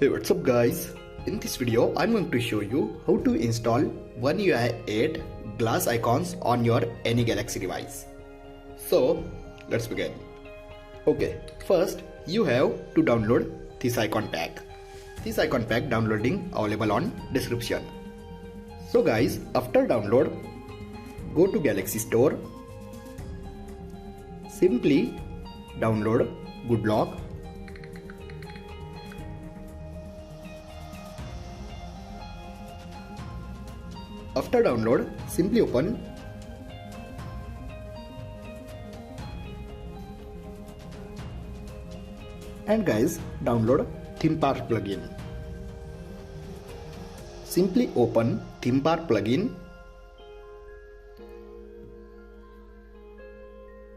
Hey, what's up guys? In this video I'm going to show you how to install One UI 8 glass icons on your any Galaxy device. So let's begin. Okay, first you have to download this icon pack. This icon pack downloading available on description. So guys, after download, go to Galaxy Store. Simply download GoodLock. After download, simply open and guys, download ThemePark plugin. Simply open ThemePark plugin,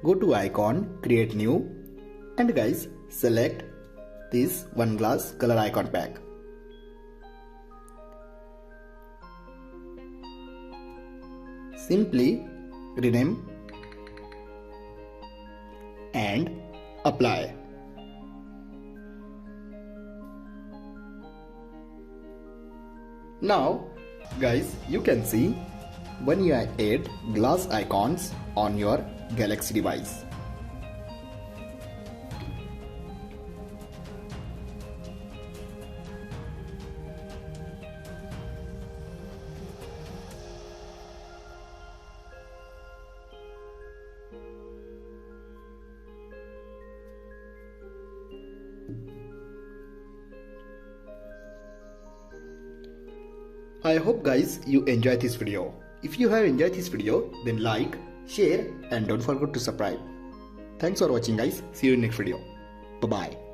go to icon, create new, and guys, select this one glass color icon pack. Simply rename and apply. Now guys, you can see One UI 8 glass icons on your Galaxy device. I hope guys you enjoy this video. If you have enjoyed this video, then like, share and don't forget to subscribe. Thanks for watching guys. See you in next video. Bye bye.